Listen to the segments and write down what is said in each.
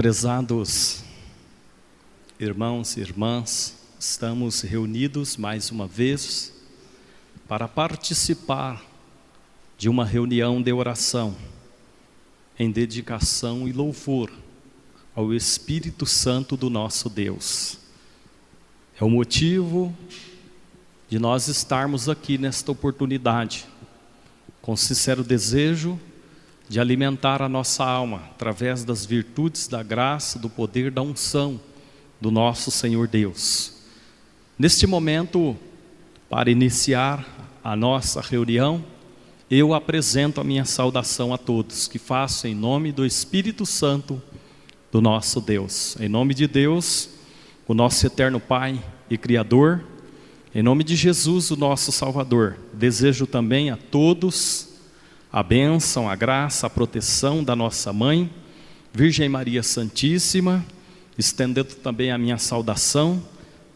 Prezados irmãos e irmãs, estamos reunidos mais uma vez para participar de uma reunião de oração em dedicação e louvor ao Espírito Santo do nosso Deus. É o motivo de nós estarmos aqui nesta oportunidade, com sincero desejo de alimentar a nossa alma através das virtudes da graça, do poder, da unção do nosso Senhor Deus. Neste momento, para iniciar a nossa reunião, eu apresento a minha saudação a todos, que faço em nome do Espírito Santo do nosso Deus. Em nome de Deus, o nosso eterno Pai e Criador, em nome de Jesus, o nosso Salvador, desejo também a todos a bênção, a graça, a proteção da nossa Mãe, Virgem Maria Santíssima, estendendo também a minha saudação,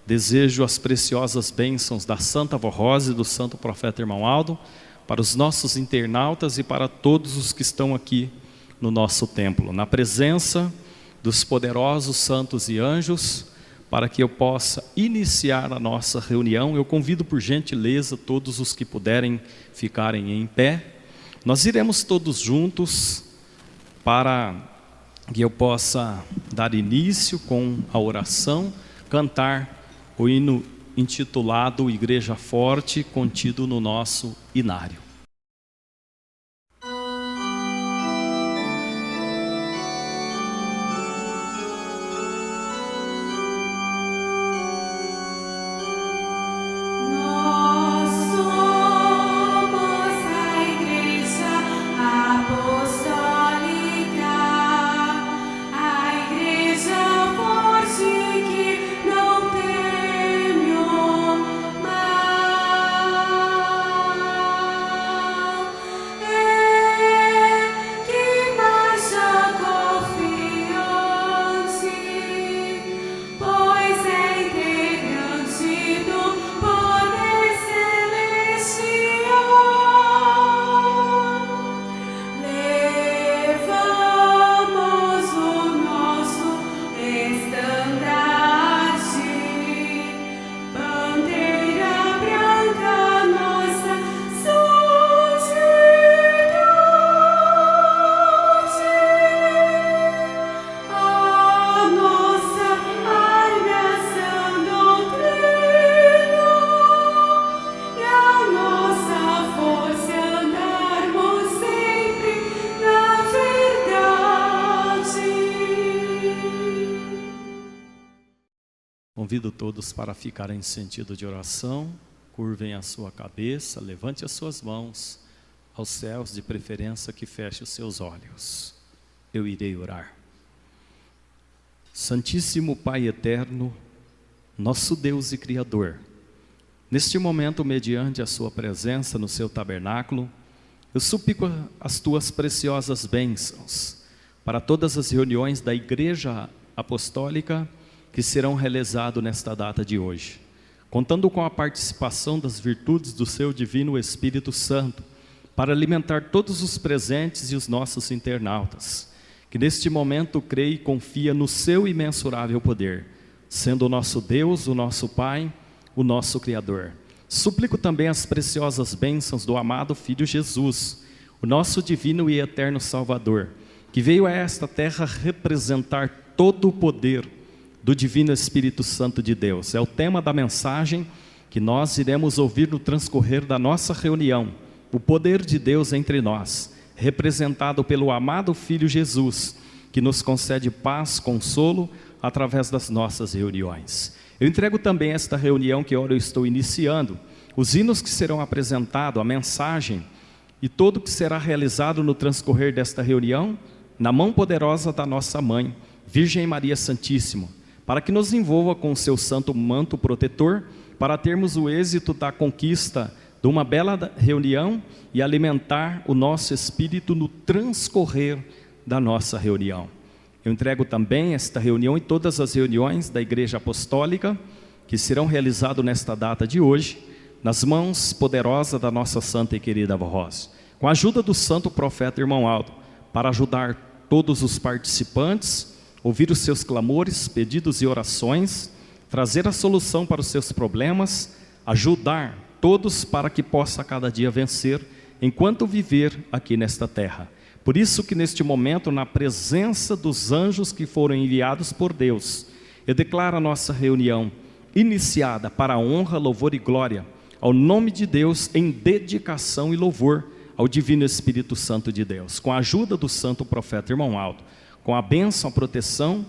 desejo as preciosas bênçãos da Santa Vó Rosa e do Santo Profeta Irmão Aldo, para os nossos internautas e para todos os que estão aqui no nosso templo, na presença dos poderosos santos e anjos, para que eu possa iniciar a nossa reunião. Eu convido por gentileza todos os que puderem ficarem em pé. Nós iremos todos juntos para que eu possa dar início com a oração, cantar o hino intitulado Igreja Forte, contido no nosso inário. Convido todos para ficarem em sentido de oração, curvem a sua cabeça, levante as suas mãos aos céus, de preferência que feche os seus olhos. Eu irei orar. Santíssimo Pai eterno, nosso Deus e Criador, neste momento, mediante a sua presença no seu tabernáculo, eu suplico as tuas preciosas bênçãos para todas as reuniões da Igreja Apostólica que serão realizadas nesta data de hoje, contando com a participação das virtudes do seu Divino Espírito Santo, para alimentar todos os presentes e os nossos internautas, que neste momento crê e confia no seu imensurável poder, sendo o nosso Deus, o nosso Pai, o nosso Criador. Suplico também as preciosas bênçãos do amado Filho Jesus, o nosso divino e eterno Salvador, que veio a esta terra representar todo o poder do Divino Espírito Santo de Deus. É o tema da mensagem que nós iremos ouvir no transcorrer da nossa reunião. O poder de Deus entre nós. representado pelo amado Filho Jesus, que nos concede paz, consolo, através das nossas reuniões. Eu entrego também esta reunião que ora eu estou iniciando, os hinos que serão apresentados, a mensagem e tudo o que será realizado no transcorrer desta reunião, na mão poderosa da nossa Mãe, Virgem Maria Santíssima, para que nos envolva com o seu santo manto protetor, para termos o êxito da conquista de uma bela reunião e alimentar o nosso espírito no transcorrer da nossa reunião. Eu entrego também esta reunião e todas as reuniões da Igreja Apostólica que serão realizadas nesta data de hoje, nas mãos poderosas da nossa santa e querida avó Rosa, com a ajuda do santo profeta irmão Aldo, para ajudar todos os participantes, ouvir os seus clamores, pedidos e orações, trazer a solução para os seus problemas, ajudar todos para que possa cada dia vencer, enquanto viver aqui nesta terra. Por isso que neste momento, na presença dos anjos que foram enviados por Deus, eu declaro a nossa reunião iniciada para a honra, louvor e glória ao nome de Deus, em dedicação e louvor ao Divino Espírito Santo de Deus, com a ajuda do santo profeta irmão Aldo, com a bênção, a proteção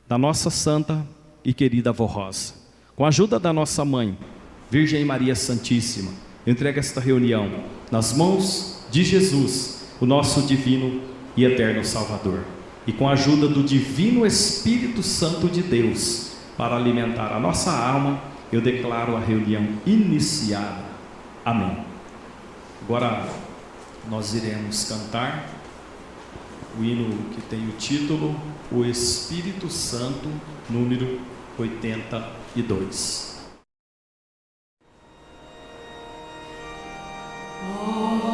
da nossa santa e querida avó Rosa, com a ajuda da nossa mãe, Virgem Maria Santíssima, eu entrego esta reunião nas mãos de Jesus, o nosso divino e eterno Salvador, e com a ajuda do Divino Espírito Santo de Deus, para alimentar a nossa alma, eu declaro a reunião iniciada. Amém. Agora nós iremos cantar o hino que tem o título O Espírito Santo, número 82. Apostólica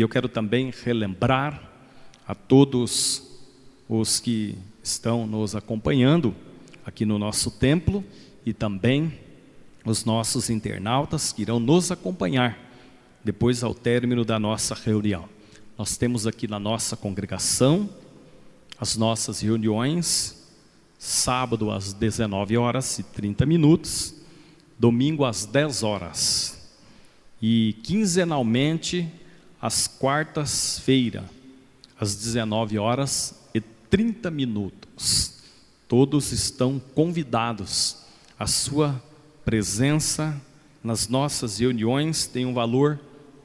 E eu quero também relembrar a todos os que estão nos acompanhando aqui no nosso templo e também os nossos internautas que irão nos acompanhar depois ao término da nossa reunião. Nós temos aqui na nossa congregação as nossas reuniões, sábado às 19h30, domingo às 10h e quinzenalmente às quartas-feiras, às 19h30. Todos estão convidados. A sua presença nas nossas reuniões tem um valor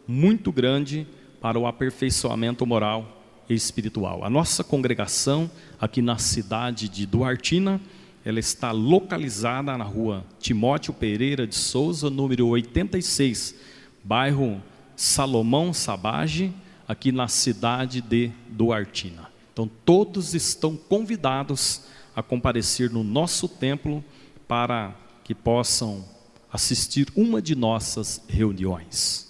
muito grande para o aperfeiçoamento moral e espiritual. A nossa congregação aqui na cidade de Duartina, ela está localizada na rua Timóteo Pereira de Souza, número 86, bairro Salomão Sabage, aqui na cidade de Duartina. Então todos estão convidados a comparecer no nosso templo para que possam assistir uma de nossas reuniões.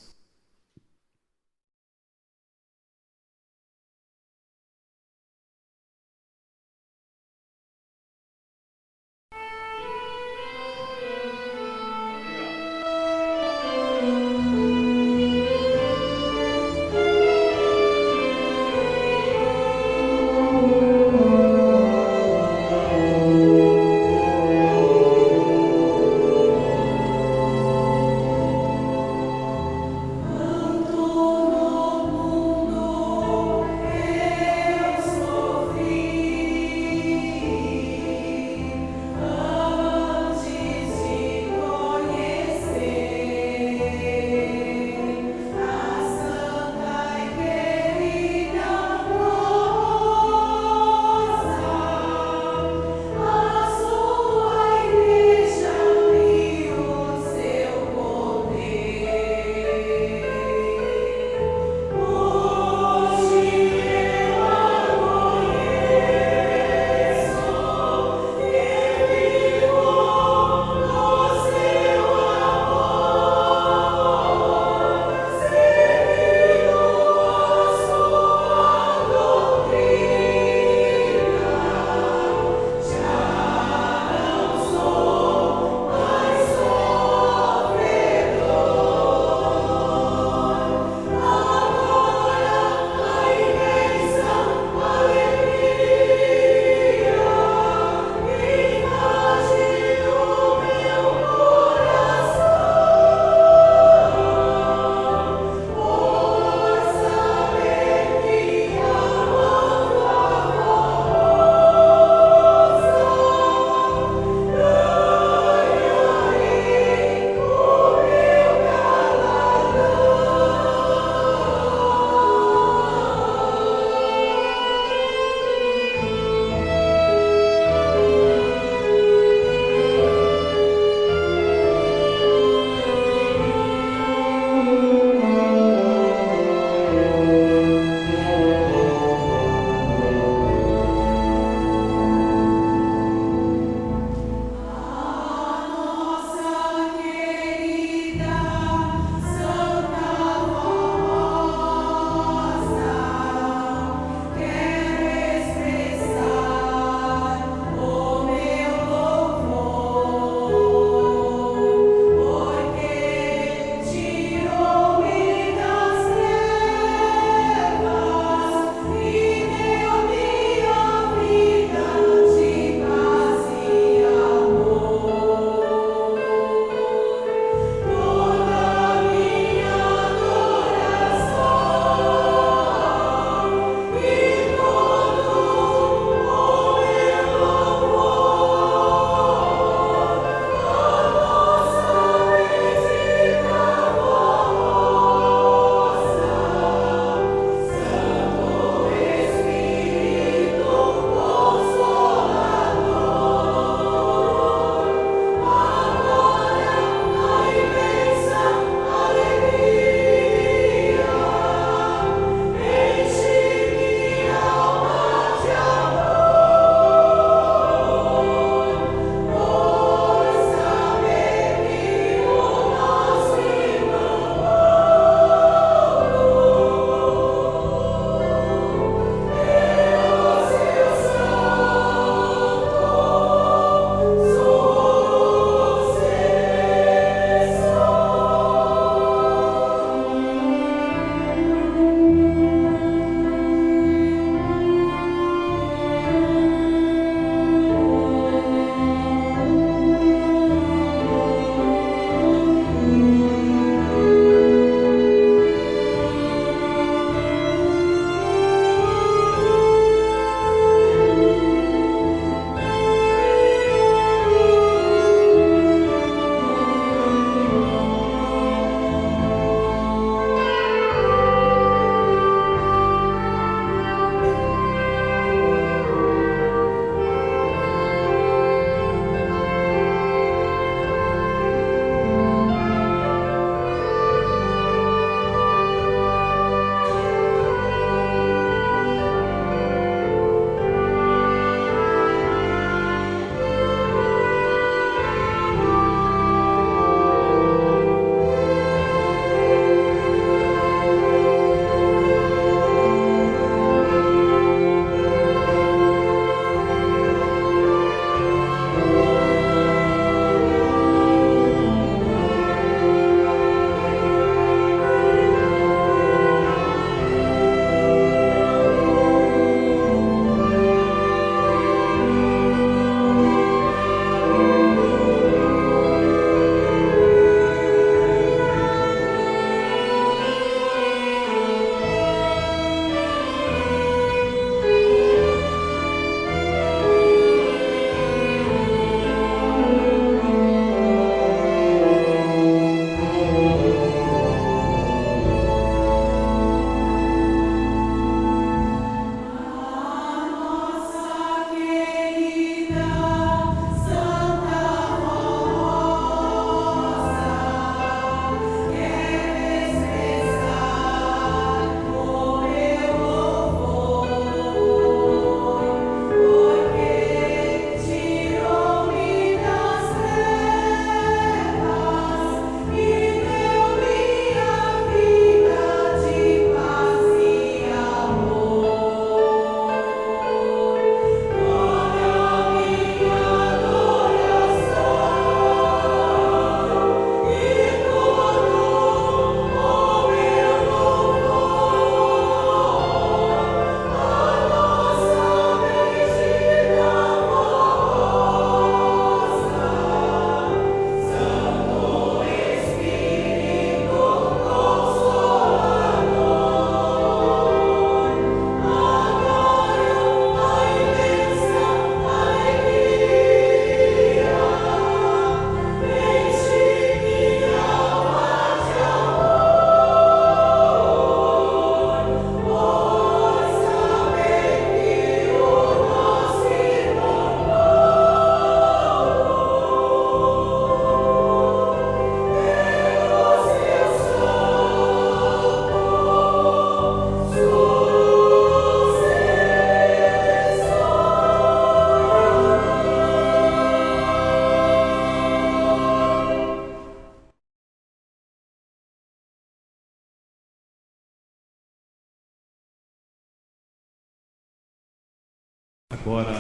Agora,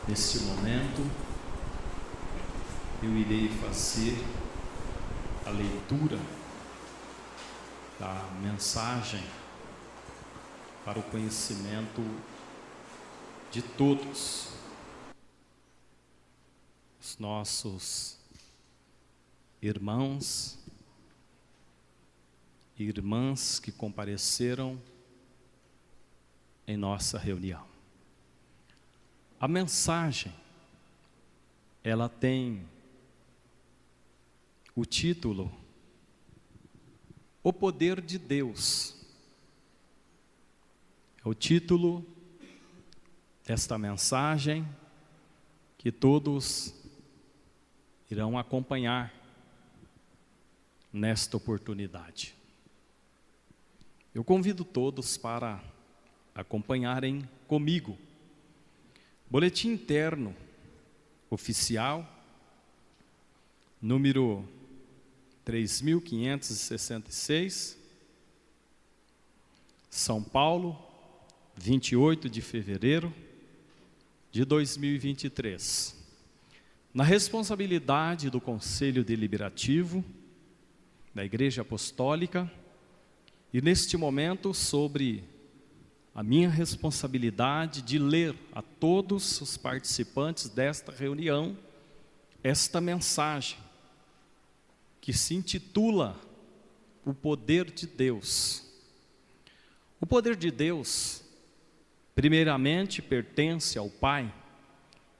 neste momento, eu irei fazer a leitura da mensagem para o conhecimento de todos os nossos irmãos e irmãs que compareceram em nossa reunião. A mensagem, ela tem o título O Poder de Deus. É o título desta mensagem que todos irão acompanhar nesta oportunidade. Eu convido todos para acompanharem comigo. Boletim interno oficial, número 3.566, São Paulo, 28 de fevereiro de 2023. Na responsabilidade do Conselho Deliberativo da Igreja Apostólica, e neste momento sobre a minha responsabilidade de ler a todos os participantes desta reunião esta mensagem que se intitula O Poder de Deus. O poder de Deus, primeiramente, pertence ao Pai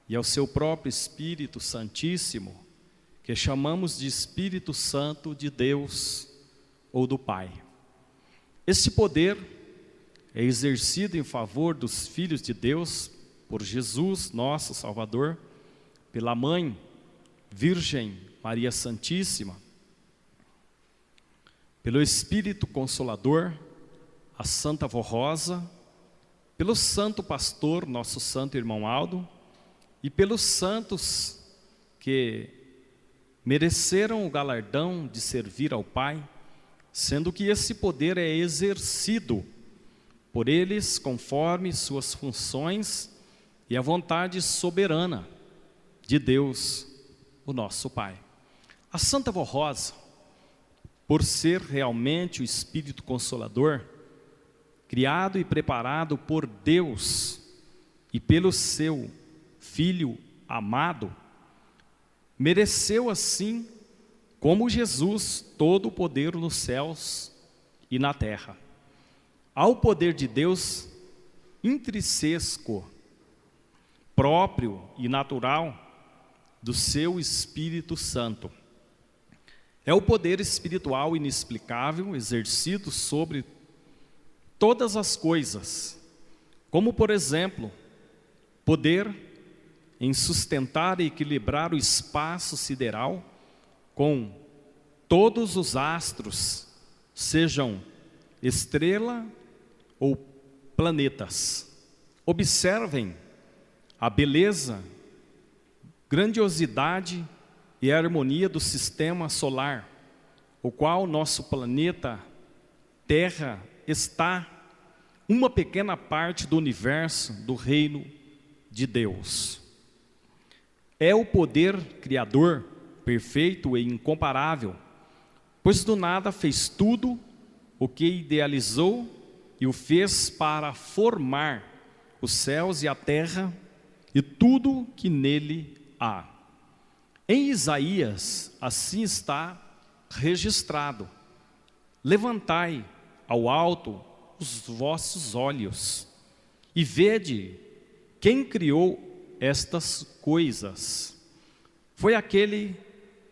e ao seu próprio Espírito Santíssimo, que chamamos de Espírito Santo de Deus ou do Pai. Este poder é exercido em favor dos filhos de Deus por Jesus, nosso Salvador, pela Mãe Virgem Maria Santíssima, pelo Espírito Consolador, a Santa Vó Rosa, pelo Santo Pastor, nosso Santo Irmão Aldo, e pelos santos que mereceram o galardão de servir ao Pai, sendo que esse poder é exercido por eles conforme suas funções e a vontade soberana de Deus, o nosso Pai. A Santa Vó Rosa, por ser realmente o Espírito Consolador, criado e preparado por Deus e pelo seu Filho amado, mereceu assim, como Jesus, todo o poder nos céus e na terra. Ao poder de Deus intrínseco, próprio e natural do seu Espírito Santo. É o poder espiritual inexplicável exercido sobre todas as coisas, como por exemplo, poder em sustentar e equilibrar o espaço sideral com todos os astros, sejam estrela ou planetas. Observem a beleza, grandiosidade e a harmonia do sistema solar, o qual nosso planeta Terra está uma pequena parte do universo do reino de Deus. É o poder criador perfeito e incomparável, pois do nada fez tudo o que idealizou e o fez para formar os céus e a terra e tudo que nele há. Em Isaías, assim está registrado: levantai ao alto os vossos olhos e vede quem criou estas coisas. Foi aquele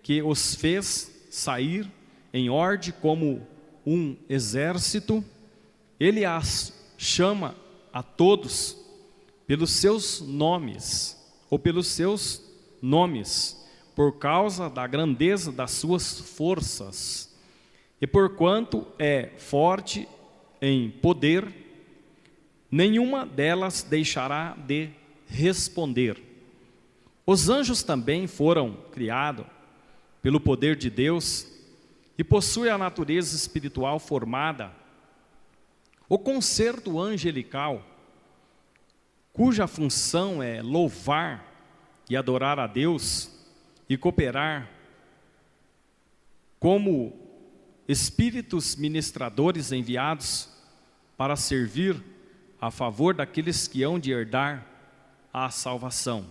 que os fez sair em ordem como um exército. Ele as chama a todos pelos seus nomes, ou pelos seus nomes, por causa da grandeza das suas forças, e porquanto é forte em poder, nenhuma delas deixará de responder. Os anjos também foram criados pelo poder de Deus e possuem a natureza espiritual formada. O concerto angelical cuja função é louvar e adorar a Deus e cooperar como espíritos ministradores enviados para servir a favor daqueles que hão de herdar a salvação.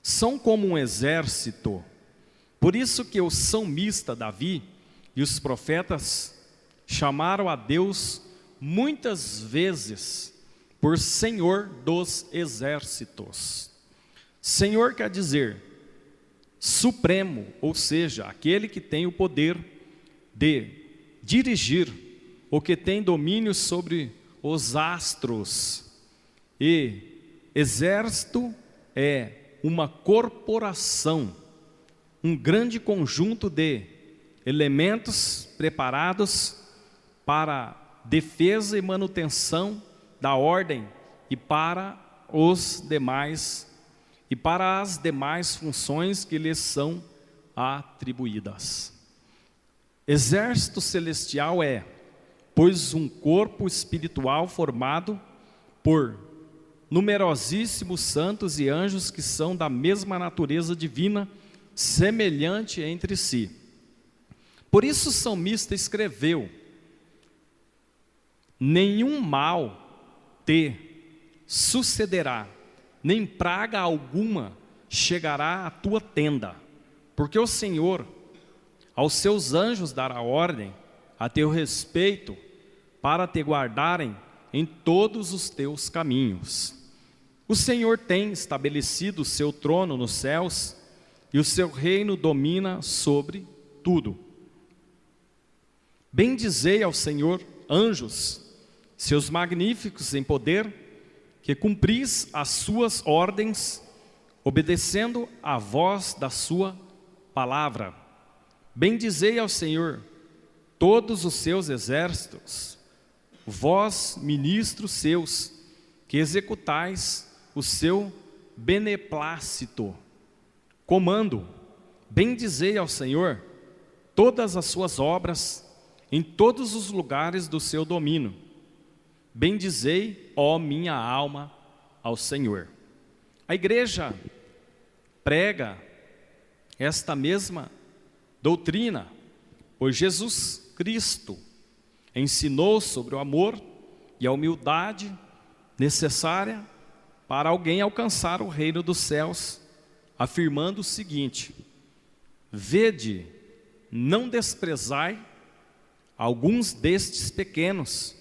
São como um exército. Por isso que o salmista Davi e os profetas chamaram a Deus muitas vezes por Senhor dos exércitos. Senhor quer dizer supremo, ou seja, aquele que tem o poder de dirigir, ou que tem domínio sobre os astros. E exército é uma corporação, um grande conjunto de elementos preparados para defesa e manutenção da ordem e para as demais funções que lhes são atribuídas. Exército celestial é, pois, um corpo espiritual formado por numerosíssimos santos e anjos que são da mesma natureza divina, semelhante entre si. Por isso o salmista escreveu: nenhum mal te sucederá, nem praga alguma chegará à tua tenda, porque o Senhor aos seus anjos dará ordem a teu respeito, para te guardarem em todos os teus caminhos. O Senhor tem estabelecido o seu trono nos céus, e o seu reino domina sobre tudo. Bendizei ao Senhor, anjos, seus magníficos em poder, que cumpris as suas ordens, obedecendo à voz da sua palavra. Bendizei ao Senhor todos os seus exércitos, vós, ministros seus, que executais o seu beneplácito. Comando, bendizei ao Senhor todas as suas obras, em todos os lugares do seu domínio. Bendizei, ó minha alma, ao Senhor. A igreja prega esta mesma doutrina, pois Jesus Cristo ensinou sobre o amor e a humildade necessária para alguém alcançar o reino dos céus, afirmando o seguinte: vede, não desprezai alguns destes pequenos,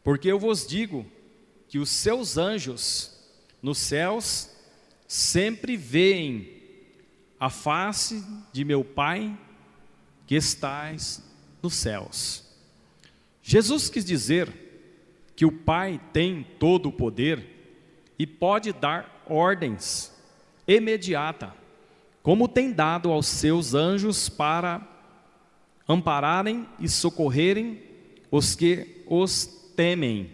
porque eu vos digo que os seus anjos nos céus sempre veem a face de meu Pai que estais nos céus. Jesus quis dizer que o Pai tem todo o poder e pode dar ordens imediata, como tem dado aos seus anjos para ampararem e socorrerem os que os temem,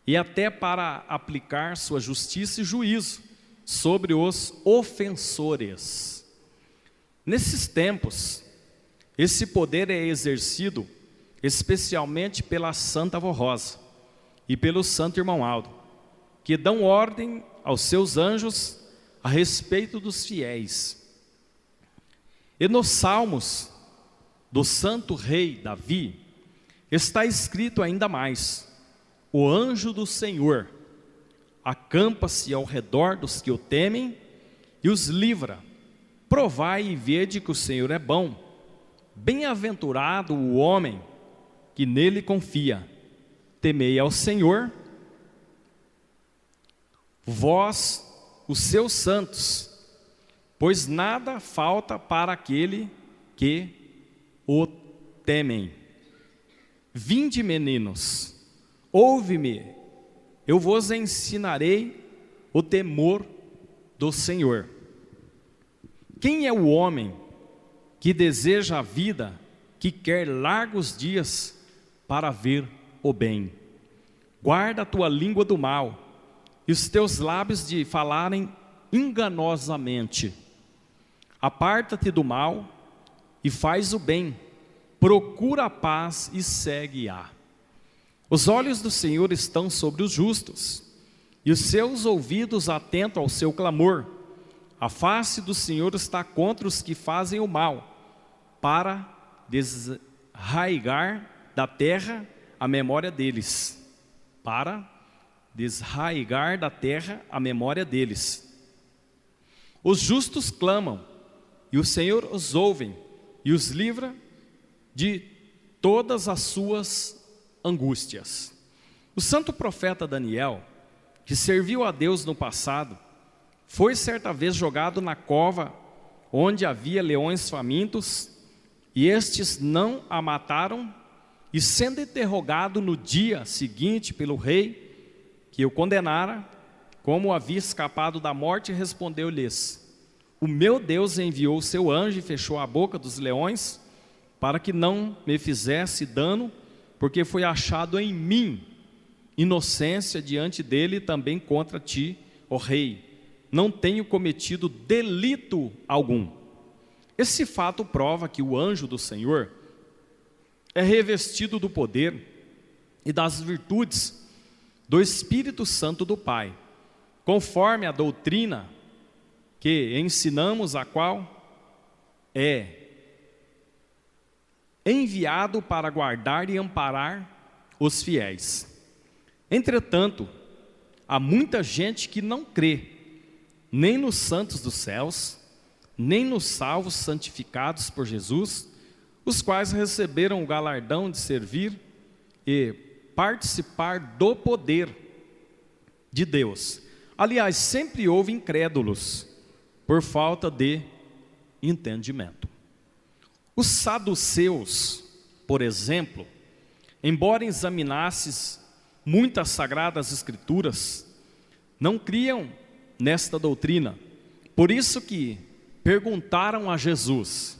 e até para aplicar sua justiça e juízo sobre os ofensores. Nesses tempos, esse poder é exercido especialmente pela Santa Avó Rosa e pelo Santo Irmão Aldo, que dão ordem aos seus anjos a respeito dos fiéis. E nos Salmos do Santo Rei Davi está escrito ainda mais: o anjo do Senhor acampa-se ao redor dos que o temem e os livra. Provai e vede que o Senhor é bom. Bem-aventurado o homem que nele confia. Temei ao Senhor, vós, os seus santos, pois nada falta para aquele que o temem. Vinde, meninos, ouve-me, eu vos ensinarei o temor do Senhor. Quem é o homem que deseja a vida, que quer largos dias para ver o bem? Guarda a tua língua do mal e os teus lábios de falarem enganosamente. Aparta-te do mal e faz o bem, procura a paz e segue-a. Os olhos do Senhor estão sobre os justos, e os seus ouvidos atentos ao seu clamor. A face do Senhor está contra os que fazem o mal, para desraigar da terra a memória deles. Para desraigar da terra a memória deles. Os justos clamam, e o Senhor os ouve, e os livra de todas as suas angústias. O santo profeta Daniel, que serviu a Deus no passado, foi certa vez jogado na cova onde havia leões famintos, e estes não a mataram, e sendo interrogado no dia seguinte pelo rei, que o condenara, como havia escapado da morte, respondeu-lhes: o meu Deus enviou o seu anjo e fechou a boca dos leões, para que não me fizesse dano, porque foi achado em mim inocência diante dele e também contra ti, ó rei. Não tenho cometido delito algum. Esse fato prova que o anjo do Senhor é revestido do poder e das virtudes do Espírito Santo do Pai, conforme a doutrina que ensinamos, a qual é enviado para guardar e amparar os fiéis. Entretanto, há muita gente que não crê nem nos santos dos céus, nem nos salvos santificados por Jesus, os quais receberam o galardão de servir e participar do poder de Deus. Aliás, sempre houve incrédulos por falta de entendimento. Os saduceus, por exemplo, embora examinasses muitas sagradas escrituras, não criam nesta doutrina. Por isso que perguntaram a Jesus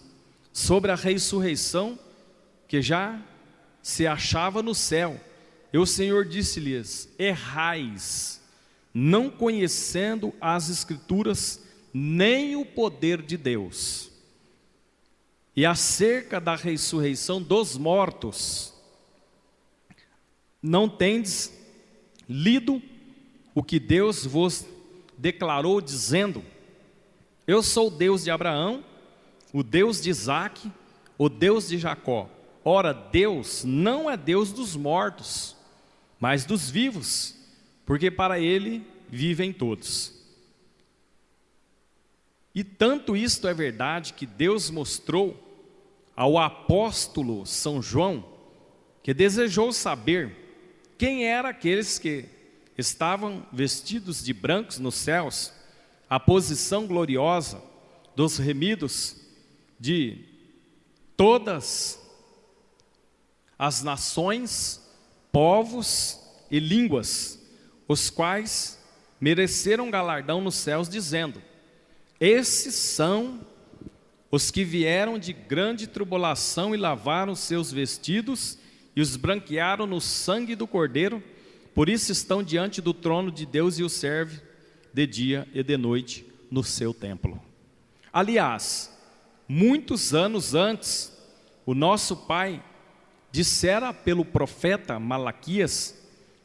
sobre a ressurreição que já se achava no céu. E o Senhor disse-lhes: errais, não conhecendo as escrituras nem o poder de Deus. E acerca da ressurreição dos mortos, não tendes lido o que Deus vos declarou, dizendo: eu sou o Deus de Abraão, o Deus de Isaque, o Deus de Jacó. Ora, Deus não é Deus dos mortos, mas dos vivos, porque para Ele vivem todos. E tanto isto é verdade que Deus mostrou ao apóstolo São João, que desejou saber quem eram aqueles que estavam vestidos de brancos nos céus, a posição gloriosa dos remidos de todas as nações, povos e línguas, os quais mereceram galardão nos céus, dizendo: esses são os que vieram de grande tribulação e lavaram seus vestidos e os branquearam no sangue do Cordeiro, por isso estão diante do trono de Deus e o servem de dia e de noite no seu templo. Aliás, muitos anos antes, o nosso Pai dissera pelo profeta Malaquias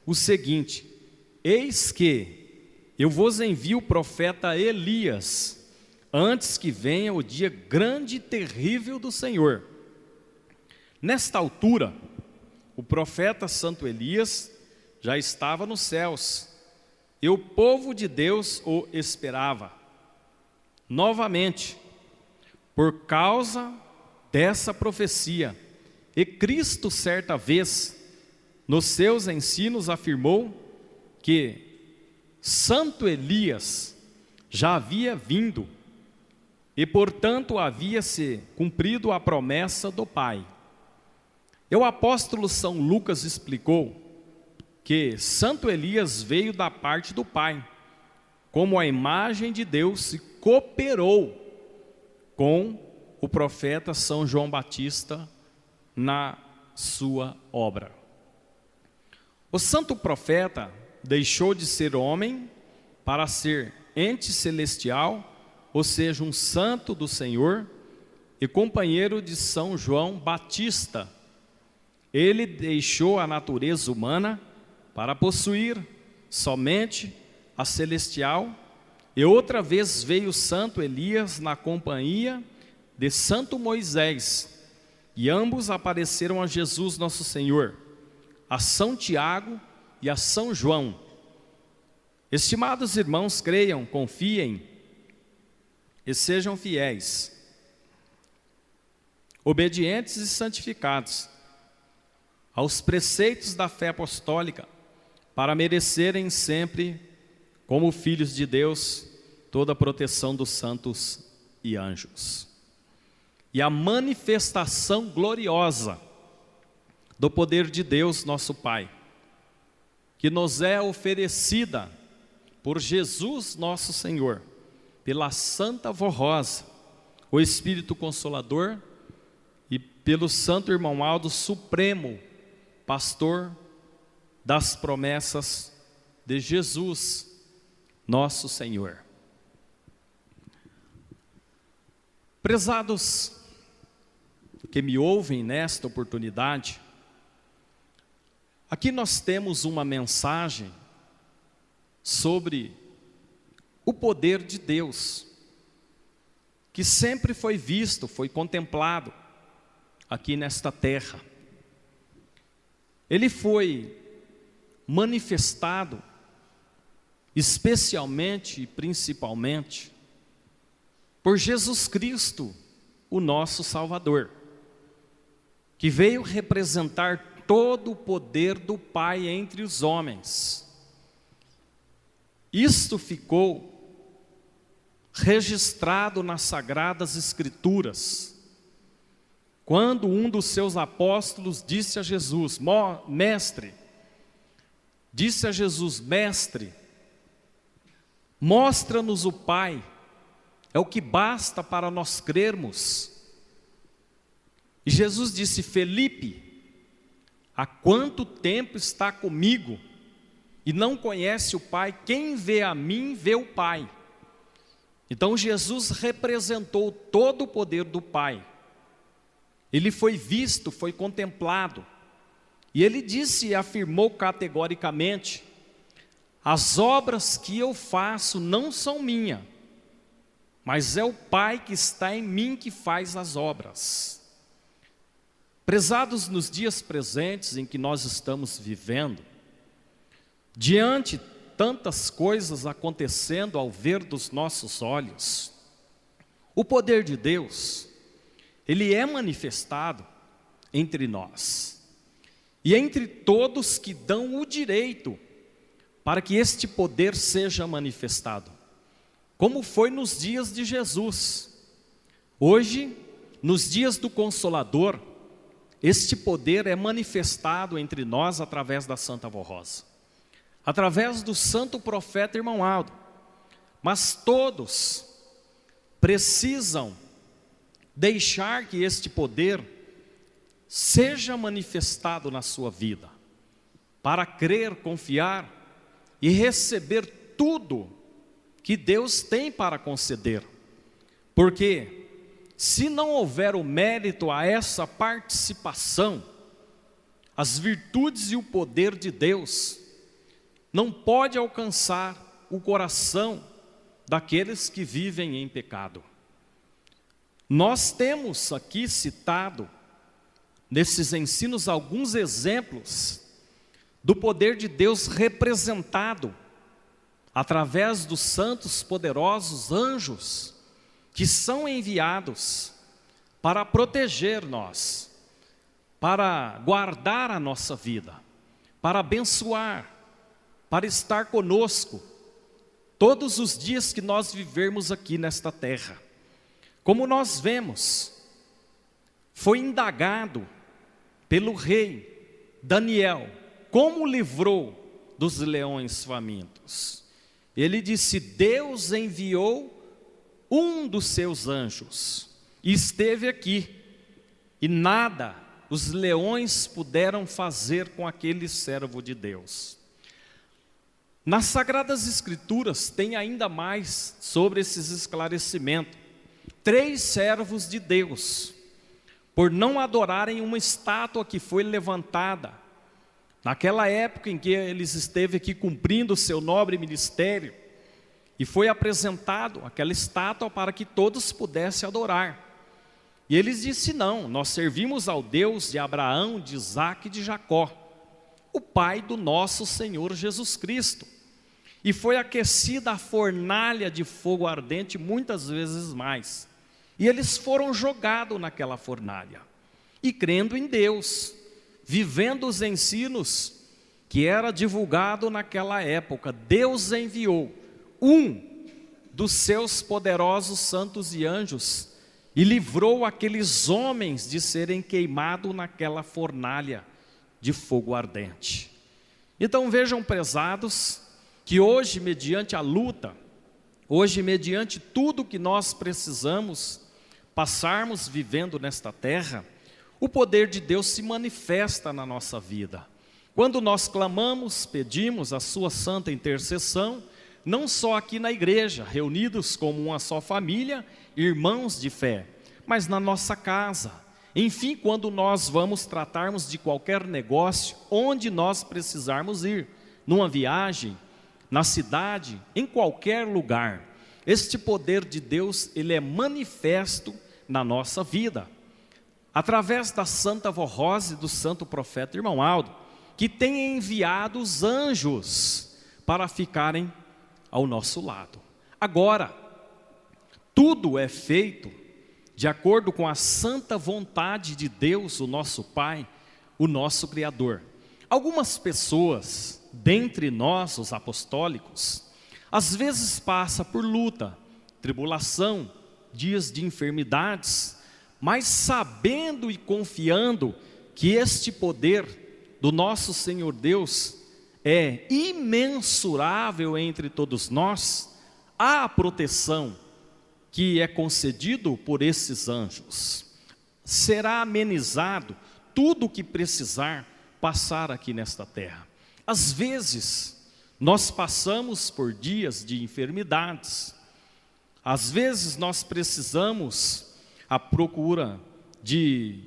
o seguinte: eis que eu vos envio o profeta Elias, antes que venha o dia grande e terrível do Senhor. Nesta altura, o profeta Santo Elias já estava nos céus, e o povo de Deus o esperava. Novamente, por causa dessa profecia, e Cristo certa vez, nos seus ensinos afirmou que Santo Elias já havia vindo, e portanto havia-se cumprido a promessa do Pai. E o apóstolo São Lucas explicou que Santo Elias veio da parte do Pai, como a imagem de Deus, e cooperou com o profeta São João Batista na sua obra. O santo profeta deixou de ser homem para ser ente celestial, ou seja, um santo do Senhor e companheiro de São João Batista. Ele deixou a natureza humana para possuir somente a celestial, e outra vez veio o santo Elias na companhia de santo Moisés, e ambos apareceram a Jesus nosso Senhor, a São Tiago e a São João. Estimados irmãos, creiam, confiem e sejam fiéis, obedientes e santificados aos preceitos da fé apostólica, para merecerem sempre, como filhos de Deus, toda a proteção dos santos e anjos. E a manifestação gloriosa do poder de Deus, nosso Pai, que nos é oferecida por Jesus nosso Senhor, pela Santa Voz, o Espírito Consolador, e pelo Santo Irmão Aldo, Supremo Pastor das promessas de Jesus nosso Senhor. Prezados que me ouvem nesta oportunidade, aqui nós temos uma mensagem sobre o poder de Deus, que sempre foi visto, foi contemplado aqui nesta terra. Ele foi manifestado especialmente e principalmente por Jesus Cristo, o nosso Salvador, que veio representar todo o poder do Pai entre os homens. Isto ficou registrado nas Sagradas Escrituras, quando um dos seus apóstolos disse a Jesus, mestre, mostra-nos o Pai, é o que basta para nós crermos. E Jesus disse, Felipe, há quanto tempo está comigo e não conhece o Pai? Quem vê a mim, vê o Pai. Então Jesus representou todo o poder do Pai. Ele foi visto, foi contemplado. E ele disse e afirmou categoricamente, as obras que eu faço não são minhas, mas é o Pai que está em mim que faz as obras. Prezados, nos dias presentes em que nós estamos vivendo, diante tantas coisas acontecendo ao ver dos nossos olhos, o poder de Deus, ele é manifestado entre nós, e entre todos que dão o direito para que este poder seja manifestado, como foi nos dias de Jesus. Hoje, nos dias do Consolador, este poder é manifestado entre nós através da Santa Voz, através do santo profeta Irmão Aldo. Mas todos precisam deixar que este poder seja manifestado na sua vida, para crer, confiar e receber tudo que Deus tem para conceder. Porque se não houver o mérito a essa participação, as virtudes e o poder de Deus não pode alcançar o coração daqueles que vivem em pecado. Nós temos aqui citado, nesses ensinos, alguns exemplos do poder de Deus representado através dos santos poderosos anjos que são enviados para proteger nós, para guardar a nossa vida, para abençoar, para estar conosco todos os dias que nós vivermos aqui nesta terra. Como nós vemos, foi indagado pelo rei Daniel, como livrou dos leões famintos. Ele disse, Deus enviou um dos seus anjos, e esteve aqui, e nada os leões puderam fazer com aquele servo de Deus. Nas Sagradas Escrituras tem ainda mais sobre esses esclarecimentos. 3 servos de Deus, por não adorarem uma estátua que foi levantada naquela época em que eles esteve aqui cumprindo o seu nobre ministério, e foi apresentado aquela estátua para que todos pudessem adorar. E eles disseram: não, nós servimos ao Deus de Abraão, de Isaque e de Jacó, o Pai do nosso Senhor Jesus Cristo. E foi aquecida a fornalha de fogo ardente muitas vezes mais. E eles foram jogados naquela fornalha. E crendo em Deus, vivendo os ensinos que era divulgado naquela época, Deus enviou um dos seus poderosos santos e anjos e livrou aqueles homens de serem queimados naquela fornalha de fogo ardente. Então vejam, prezados, que hoje, mediante a luta, hoje, mediante tudo que nós precisamos passarmos vivendo nesta terra, o poder de Deus se manifesta na nossa vida. Quando nós clamamos, pedimos a sua santa intercessão, não só aqui na igreja, reunidos como uma só família, irmãos de fé, mas na nossa casa. Enfim, quando nós vamos tratarmos de qualquer negócio, onde nós precisarmos ir, numa viagem, na cidade, em qualquer lugar, este poder de Deus, ele é manifesto na nossa vida, através da Santa Vó Rosa e do Santo Profeta Irmão Aldo, que tem enviado os anjos para ficarem ao nosso lado. Agora, tudo é feito de acordo com a santa vontade de Deus, o nosso Pai, o nosso Criador. Algumas pessoas, dentre nós, os apostólicos, às vezes passa por luta, tribulação, dias de enfermidades, mas sabendo e confiando que este poder do nosso Senhor Deus é imensurável entre todos nós, há a proteção que é concedido por esses anjos. Será amenizado tudo o que precisar passar aqui nesta terra. Às vezes, nós passamos por dias de enfermidades. Às vezes, nós precisamos à procura de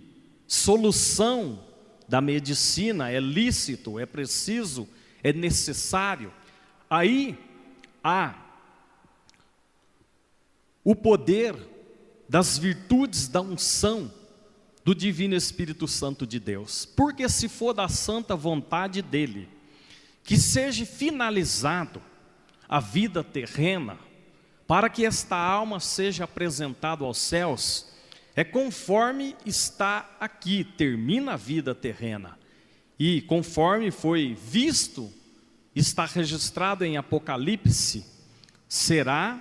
solução da medicina. É lícito, é preciso, é necessário. Aí há o poder das virtudes da unção do Divino Espírito Santo de Deus. Porque se for da santa vontade dele, que seja finalizado a vida terrena, para que esta alma seja apresentada aos céus, é conforme está aqui, termina a vida terrena. E conforme foi visto, está registrado em Apocalipse, será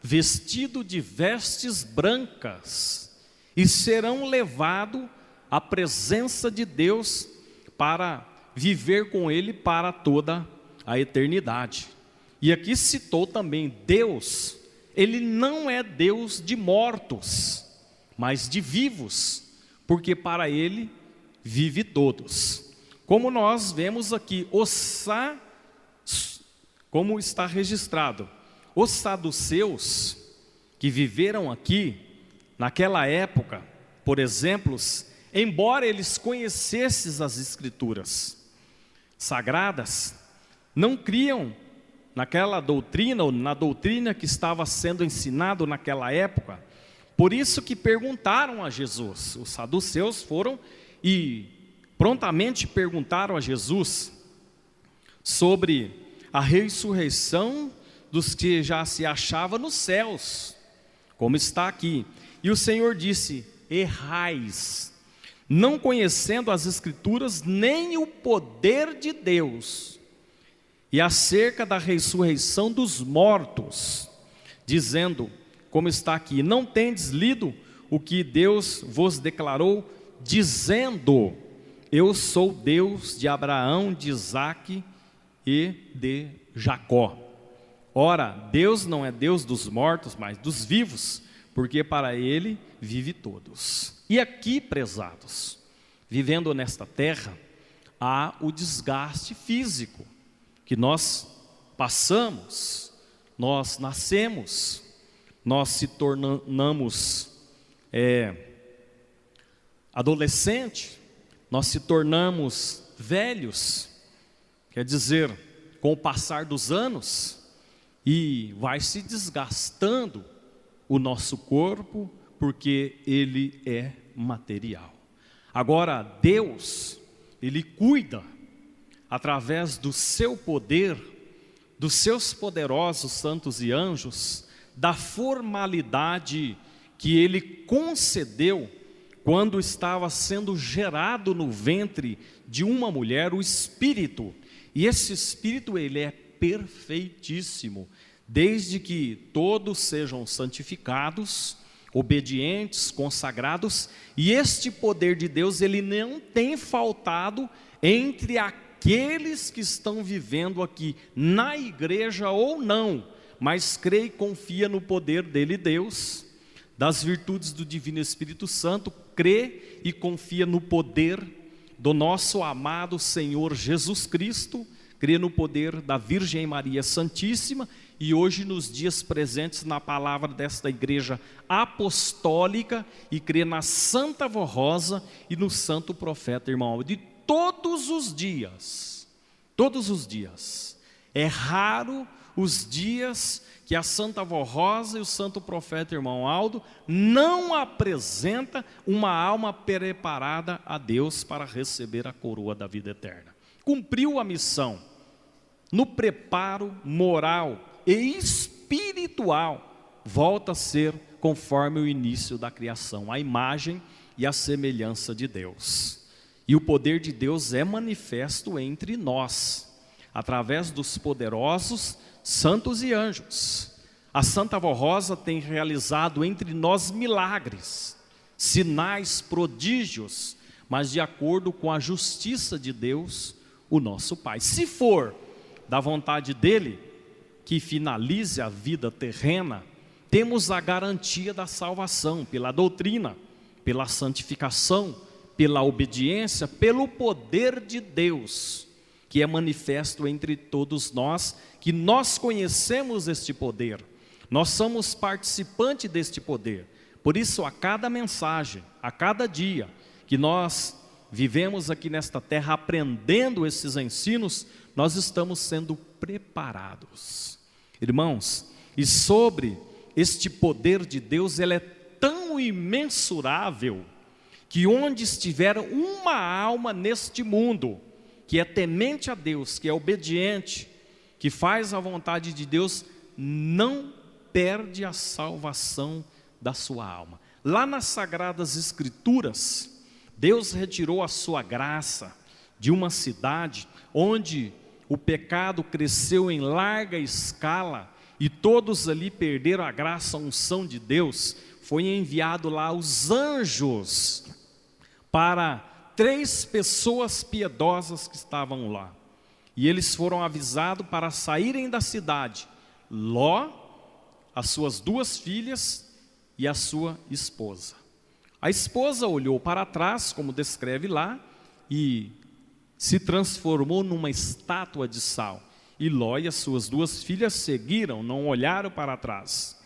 vestido de vestes brancas e serão levados à presença de Deus para viver com Ele para toda a eternidade. E aqui citou também Deus, Ele não é Deus de mortos, mas de vivos, porque para Ele vive todos. Como nós vemos aqui, como está registrado, os saduceus que viveram aqui naquela época, por exemplo, embora eles conhecessem as escrituras sagradas, não criam naquela doutrina ou na doutrina que estava sendo ensinado naquela época. Por isso que perguntaram a Jesus, os saduceus foram e prontamente perguntaram a Jesus sobre a ressurreição dos que já se achavam nos céus, como está aqui. E o Senhor disse: errais, não conhecendo as Escrituras nem o poder de Deus, e acerca da ressurreição dos mortos, dizendo, como está aqui: não tendes lido o que Deus vos declarou, dizendo: eu sou Deus de Abraão, de Isaque e de Jacó. Ora, Deus não é Deus dos mortos, mas dos vivos, porque para Ele vive todos. E aqui, prezados, vivendo nesta terra, há o desgaste físico, que nós passamos, nós nascemos, nós se tornamos adolescente, nós se tornamos velhos, quer dizer, com o passar dos anos, e vai se desgastando o nosso corpo, porque ele é material. Agora, Deus, Ele cuida, através do seu poder, dos seus poderosos santos e anjos, da formalidade que Ele concedeu quando estava sendo gerado no ventre de uma mulher, o Espírito. E esse Espírito, ele é perfeitíssimo, desde que todos sejam santificados, obedientes, consagrados, e este poder de Deus, ele não tem faltado entre aqueles que estão vivendo aqui, na igreja ou não, mas crê e confia no poder dele, Deus, das virtudes do Divino Espírito Santo, crê e confia no poder do nosso amado Senhor Jesus Cristo, crê no poder da Virgem Maria Santíssima, e hoje nos dias presentes na palavra desta igreja apostólica, e crê na Santa Vó Rosa e no Santo Profeta, irmão, de todos os dias, é raro os dias que a Santa Vó Rosa e o Santo Profeta, irmão Aldo, não apresenta uma alma preparada a Deus para receber a coroa da vida eterna. Cumpriu a missão no preparo moral e espiritual, volta a ser conforme o início da criação, a imagem e a semelhança de Deus. E o poder de Deus é manifesto entre nós, através dos poderosos santos e anjos. A Santa Vó Rosa tem realizado entre nós milagres, sinais, prodígios, mas de acordo com a justiça de Deus, o nosso Pai. Se for da vontade dele, que finalize a vida terrena, temos a garantia da salvação, pela doutrina, pela santificação, pela obediência, pelo poder de Deus, que é manifesto entre todos nós, que nós conhecemos este poder, nós somos participantes deste poder. Por isso, a cada mensagem, a cada dia que nós vivemos aqui nesta terra aprendendo esses ensinos, nós estamos sendo preparados, irmãos. E sobre este poder de Deus, ele é tão imensurável, que onde estiver uma alma neste mundo, que é temente a Deus, que é obediente, que faz a vontade de Deus, não perde a salvação da sua alma. Lá nas Sagradas Escrituras, Deus retirou a sua graça de uma cidade onde o pecado cresceu em larga escala e todos ali perderam a graça, a unção de Deus. Foi enviado lá os anjos para 3 pessoas piedosas que estavam lá. E eles foram avisados para saírem da cidade: Ló, as suas 2 filhas e a sua esposa. A esposa olhou para trás, como descreve lá, e se transformou numa estátua de sal. E Ló e as suas 2 filhas seguiram, não olharam para trás,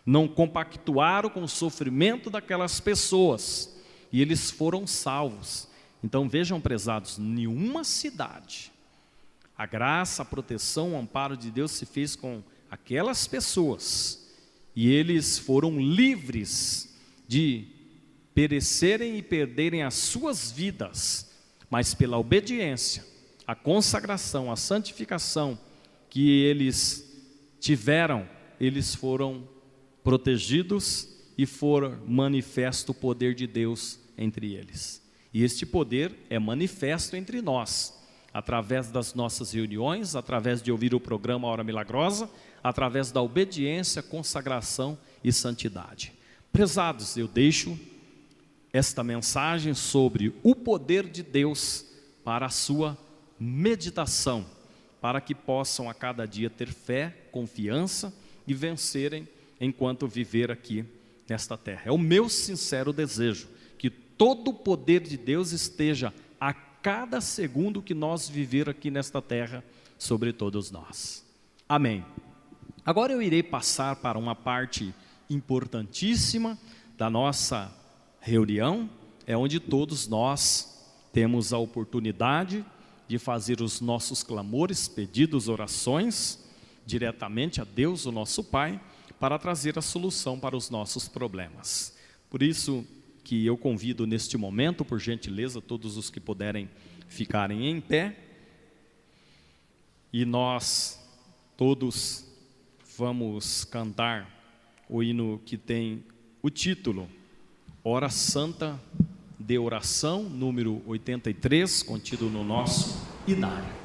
não compactuaram com o sofrimento daquelas pessoas, e eles foram salvos. Então vejam, prezados, nenhuma cidade, a graça, a proteção, o amparo de Deus se fez com aquelas pessoas, e eles foram livres de perecerem e perderem as suas vidas, mas pela obediência, a consagração, a santificação que eles tiveram, eles foram protegidos e foram manifesto o poder de Deus entre eles. E este poder é manifesto entre nós, através das nossas reuniões, através de ouvir o programa Hora Milagrosa, através da obediência, consagração e santidade. Prezados, eu deixo esta mensagem sobre o poder de Deus para a sua meditação, para que possam a cada dia ter fé, confiança e vencerem enquanto viver aqui nesta terra. É o meu sincero desejo que todo o poder de Deus esteja a cada segundo que nós viver aqui nesta terra sobre todos nós. Amém. Agora eu irei passar para uma parte importantíssima da nossa reunião, é onde todos nós temos a oportunidade de fazer os nossos clamores, pedidos, orações, diretamente a Deus, o nosso Pai, para trazer a solução para os nossos problemas. Por isso que eu convido neste momento, por gentileza, todos os que puderem ficarem em pé, e nós todos vamos cantar o hino que tem o título Hora Santa de Oração, número 83, contido no nosso inário.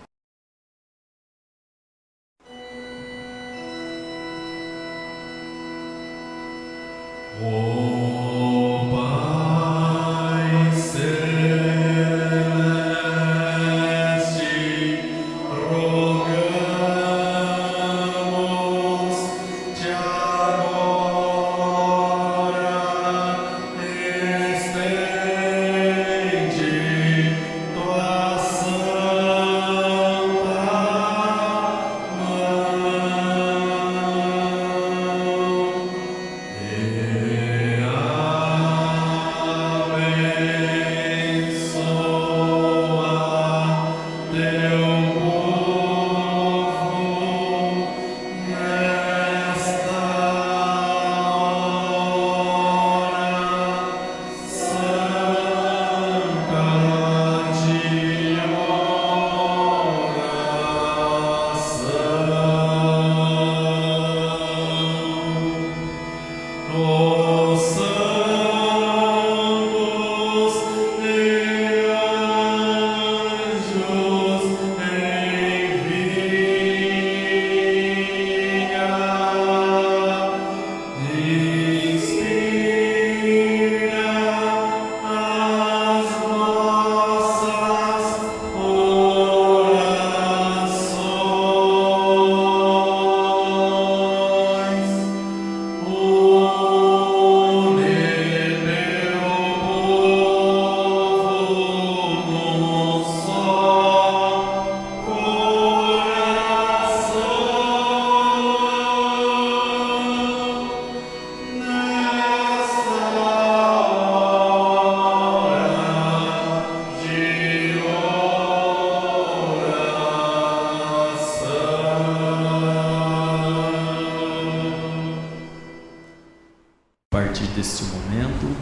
A partir deste momento,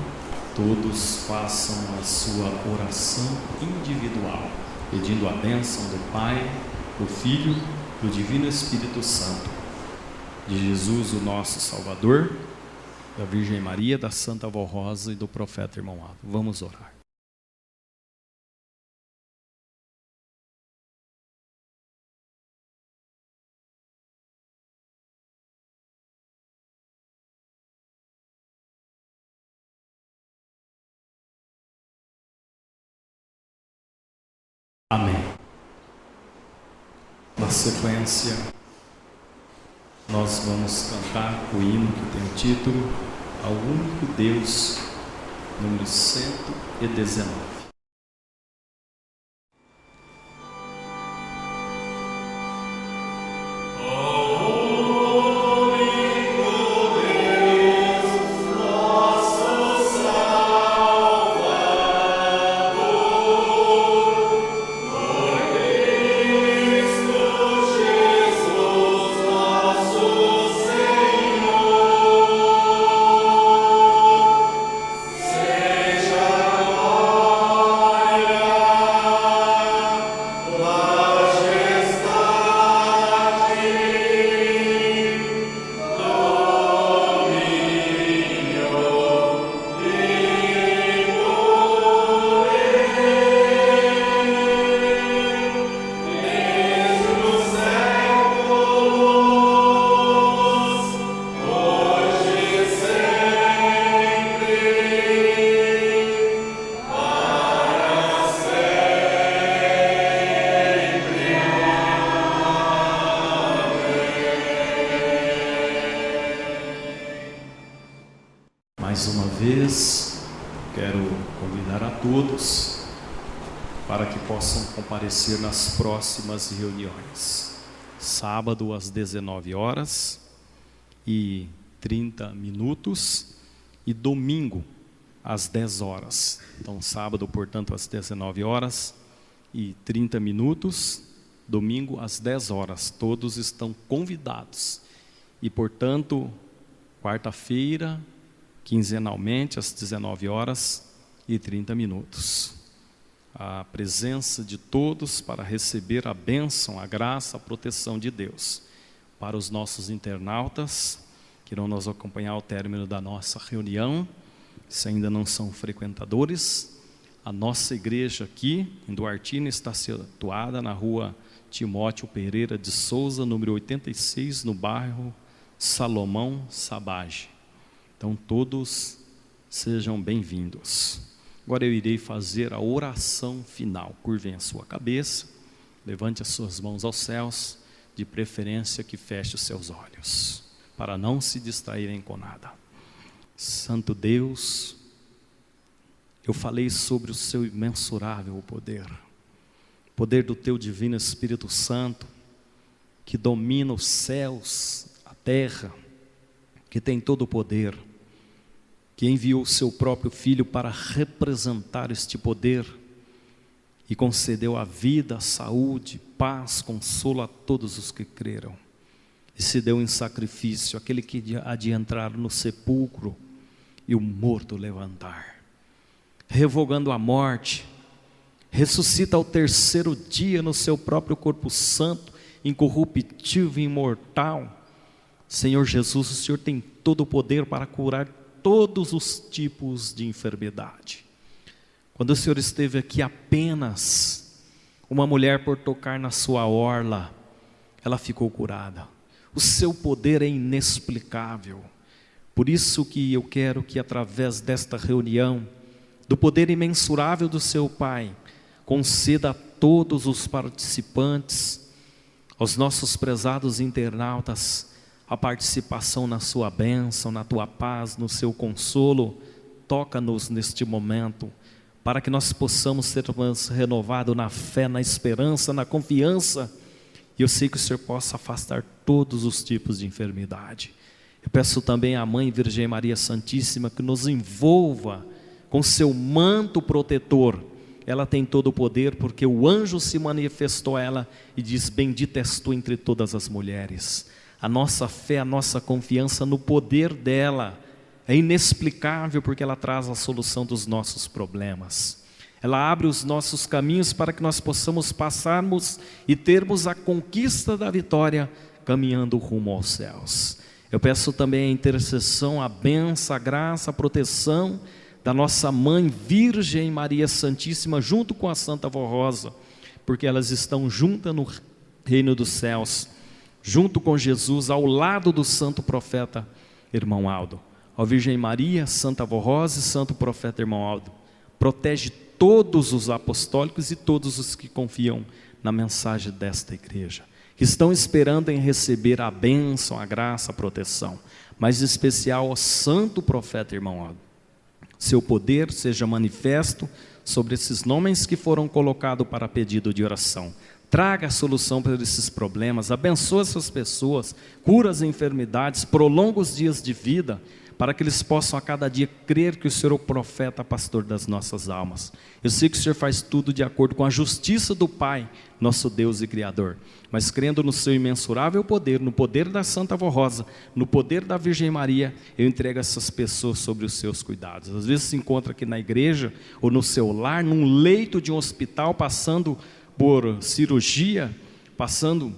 todos façam a sua oração individual, pedindo a bênção do Pai, do Filho, do Divino Espírito Santo, de Jesus, o nosso Salvador, da Virgem Maria, da Santa Avó Rosa e do Profeta Irmão Ado. Vamos orar. Amém. Na sequência, nós vamos cantar o hino que tem o título Ao Único Deus, número 119. Mais uma vez, quero convidar a todos para que possam comparecer nas próximas reuniões. Sábado às 19h30 e domingo às 10 horas. Então, sábado, portanto, às 19 horas 9h30, domingo às 10 horas. Todos estão convidados. E, portanto, quarta-feira, quinzenalmente, às 19h30. A presença de todos para receber a bênção, a graça, a proteção de Deus. Para os nossos internautas que irão nos acompanhar ao término da nossa reunião, se ainda não são frequentadores, a nossa igreja aqui em Duartina está situada na rua Timóteo Pereira de Souza, número 86, no bairro Salomão Sabage. Então todos sejam bem-vindos. Agora eu irei fazer a oração final. Curvem a sua cabeça, levante as suas mãos aos céus, de preferência que feche os seus olhos, para não se distraírem com nada. Santo Deus, eu falei sobre o seu imensurável poder do teu divino Espírito Santo, que domina os céus, a terra, que tem todo o poder, que enviou o seu próprio Filho para representar este poder e concedeu a vida, a saúde, paz, consolo a todos os que creram. E se deu em sacrifício aquele que há de entrar no sepulcro e o morto levantar, revogando a morte, ressuscita ao terceiro dia no seu próprio corpo santo, incorruptível e imortal. Senhor Jesus, o Senhor tem todo o poder para curar todos os tipos de enfermidade. Quando o Senhor esteve aqui, apenas uma mulher, por tocar na sua orla, ela ficou curada. O seu poder é inexplicável. Por isso que eu quero que, através desta reunião, do poder imensurável do seu Pai, conceda a todos os participantes, aos nossos prezados internautas, a participação na sua bênção, na tua paz, no seu consolo. Toca-nos neste momento, para que nós possamos ser renovados na fé, na esperança, na confiança. E eu sei que o Senhor possa afastar todos os tipos de enfermidade. Eu peço também à Mãe Virgem Maria Santíssima que nos envolva com seu manto protetor. Ela tem todo o poder, porque o anjo se manifestou a ela e diz: bendita és tu entre todas as mulheres. A nossa fé, a nossa confiança no poder dela é inexplicável, porque ela traz a solução dos nossos problemas. Ela abre os nossos caminhos para que nós possamos passarmos e termos a conquista da vitória, caminhando rumo aos céus. Eu peço também a intercessão, a bênção, a graça, a proteção da nossa Mãe Virgem Maria Santíssima, junto com a Santa Vó Rosa, porque elas estão juntas no reino dos céus, junto com Jesus, ao lado do santo profeta irmão Aldo. Ó Virgem Maria, Santa Vó Rosa e santo profeta irmão Aldo, protege todos os apostólicos e todos os que confiam na mensagem desta igreja, que estão esperando em receber a bênção, a graça, a proteção, mas em especial ao santo profeta irmão Aldo. Seu poder seja manifesto sobre esses nomes que foram colocados para pedido de oração. Traga a solução para esses problemas, abençoa essas pessoas, cura as enfermidades, prolonga os dias de vida, para que eles possam a cada dia crer que o Senhor é o profeta, pastor das nossas almas. Eu sei que o Senhor faz tudo de acordo com a justiça do Pai, nosso Deus e Criador, mas crendo no seu imensurável poder, no poder da Santa Vó Rosa, no poder da Virgem Maria, eu entrego essas pessoas sobre os seus cuidados. Às vezes se encontra aqui na igreja, ou no seu lar, num leito de um hospital, passando por cirurgia, passando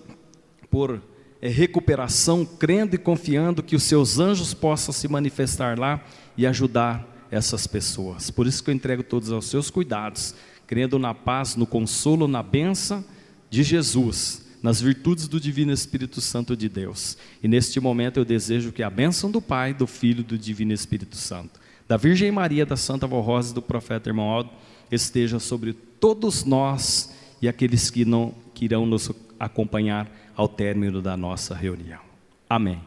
por recuperação, crendo e confiando que os seus anjos possam se manifestar lá e ajudar essas pessoas. Por isso que eu entrego todos aos seus cuidados, crendo na paz, no consolo, na bênção de Jesus, nas virtudes do Divino Espírito Santo de Deus. E neste momento eu desejo que a bênção do Pai, do Filho e do Divino Espírito Santo, da Virgem Maria, da Santa Vó Rosa e do profeta irmão Aldo, esteja sobre todos nós e aqueles que irão nos acompanhar ao término da nossa reunião. Amém.